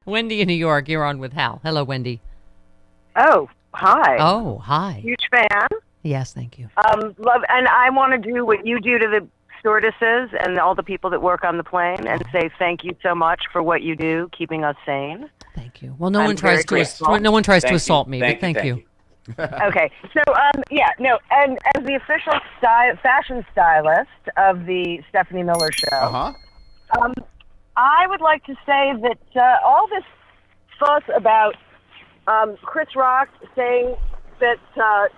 Wendy in New York, you're on with Hal. Hello, Wendy. Oh, hi. Oh, hi. Huge fan. Yes, thank you. Love, and I want to do what you do to the stewardesses and all the people that work on the plane and say thank you so much for what you do, keeping us sane. Thank you. Well, no I'm one tries very to grateful. no one tries to Thank assault you. me, but thank you. Okay, so and as the official fashion stylist of the Stephanie Miller Show, I would like to say that all this fuss about Chris Rock saying that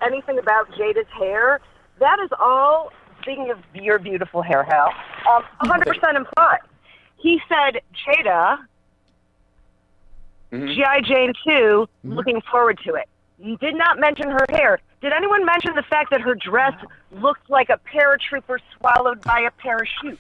anything about Jada's hair, that is all, speaking of your beautiful hair, Hal, 100% implied. He said, Jada, G.I. Jane 2, looking forward to it. You did not mention her hair. Did anyone mention the fact that her dress looked like a paratrooper swallowed by a parachute?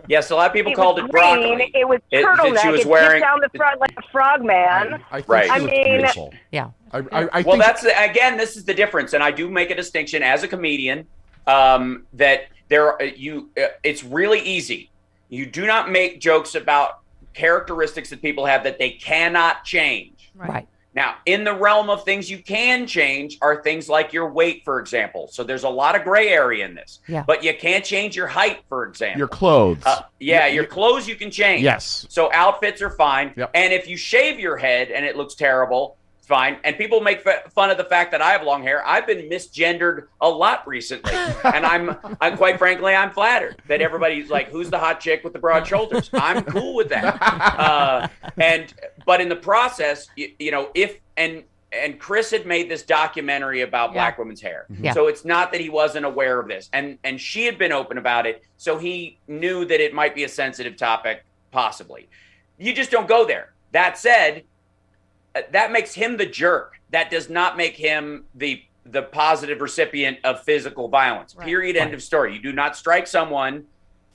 Yes, a lot of people called it broccoli. It was turtleneck. She was it wearing down the front like a frogman. I mean, beautiful. Yeah. I well, think again, this is the difference, and I do make a distinction as a comedian that it's really easy. You do not make jokes about characteristics that people have that they cannot change. Right. Now, in the realm of things you can change are things like your weight, for example. So there's a lot of gray area in this. Yeah. But you can't change your height, for example. your clothes. Your clothes you can change. Yes. So outfits are fine. Yep. And if you shave your head and it looks terrible, it's fine. And people make fun of the fact that I have long hair. I've been misgendered a lot recently. And I'm quite frankly, I'm flattered that everybody's like, who's the hot chick with the broad shoulders? I'm cool with that. But in the process, and Chris had made this documentary about black women's hair. Yeah. So it's not that he wasn't aware of this. And she had been open about it. So he knew that it might be a sensitive topic, possibly. You just don't go there. That said, that makes him the jerk. That does not make him the positive recipient of physical violence. Right. Period. End of story. You do not strike someone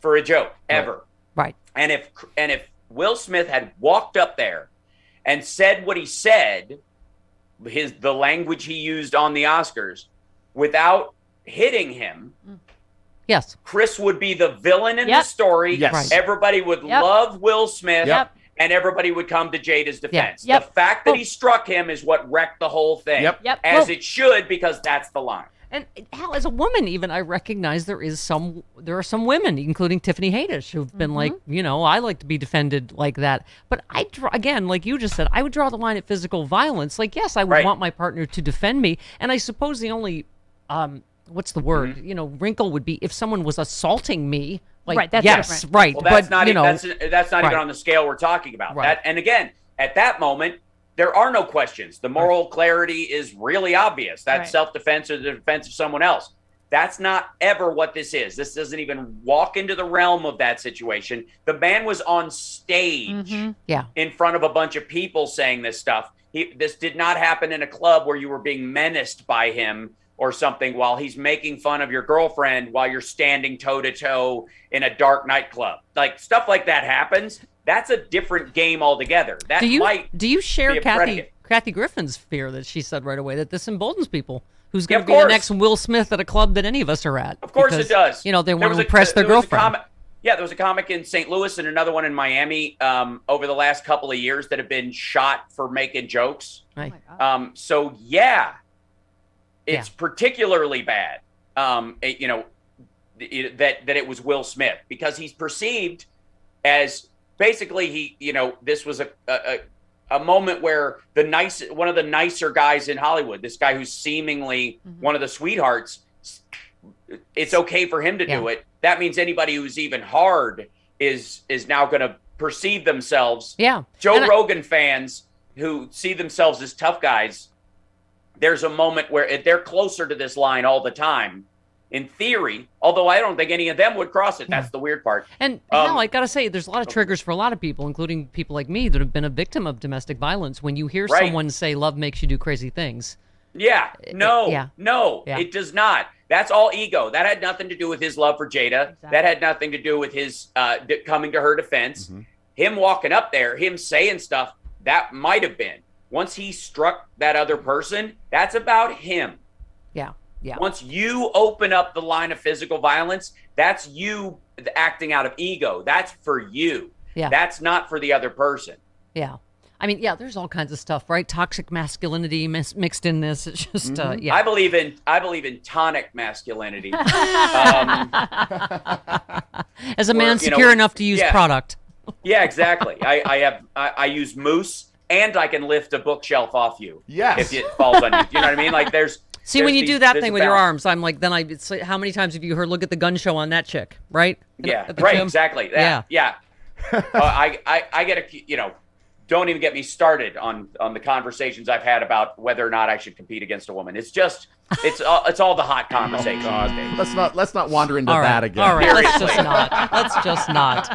for a joke, ever. Right. And if Will Smith had walked up there and said what he said, the language he used on the Oscars, without hitting him, yes, Chris would be the villain in the story. Yes. Right. Everybody would love Will Smith. Yep. And everybody would come to Jada's defense. Yep. The fact that he struck him is what wrecked the whole thing. Yep. As it should, because that's the line. And Hal, as a woman, even I recognize there are some women, including Tiffany Haddish, who've been like, I like to be defended like that. But again, like you just said, I would draw the line at physical violence. Like, yes, I would want my partner to defend me. And I suppose the only, what's the word? Wrinkle would be if someone was assaulting me. Like, right, that's yes, different. right. Well, that's but, that's not even on the scale we're talking about. Right. And again, at that moment, there are no questions. The moral clarity is really obvious. That's self-defense or the defense of someone else. That's not ever what this is. This doesn't even walk into the realm of that situation. The man was on stage in front of a bunch of people saying this stuff. This did not happen in a club where you were being menaced by him or something while he's making fun of your girlfriend while you're standing toe-to-toe in a dark nightclub. Like, stuff like that happens. That's a different game altogether. That do you share be a Kathy Griffin's fear that she said right away that this emboldens people? Who's going to be the next Will Smith at a club that any of us are at? Of course it does. They want to impress their girlfriend. There was a comic in St. Louis and another one in Miami over the last couple of years that have been shot for making jokes. Right. It's particularly bad, that it was Will Smith because he's perceived as basically this was a moment where one of the nicer guys in Hollywood, this guy who's seemingly one of the sweethearts, it's okay for him to do it. That means anybody who's even hard is now going to perceive themselves. Yeah. Joe Rogan fans who see themselves as tough guys, there's a moment where they're closer to this line all the time, in theory, although I don't think any of them would cross it. That's the weird part. And Hal, I got to say, there's a lot of triggers for a lot of people, including people like me that have been a victim of domestic violence. When you hear someone say, love makes you do crazy things. No, it does not. That's all ego. That had nothing to do with his love for Jada. Exactly. That had nothing to do with his coming to her defense. Him walking up there, him saying stuff, that might have been. Once he struck that other person, that's about him. Yeah. Once you open up the line of physical violence, that's you acting out of ego. That's for you. Yeah. That's not for the other person. Yeah. I mean, yeah, there's all kinds of stuff, right? Toxic masculinity mixed in this. It's just, yeah. I believe in tonic masculinity. As a man secure enough to use product. Yeah, exactly. I use mousse, and I can lift a bookshelf off you. Yes. If it falls on you. You know what I mean? Like See, when you do that thing with your arms, I'm like, it's like, how many times have you heard, look at the gun show on that chick, right? Yeah, right, gym? exactly. Yeah. I get don't even get me started on the conversations I've had about whether or not I should compete against a woman. It's just, it's all the hot conversations. Oh, God. Let's not wander into that again. All right, let's just not. Let's just not.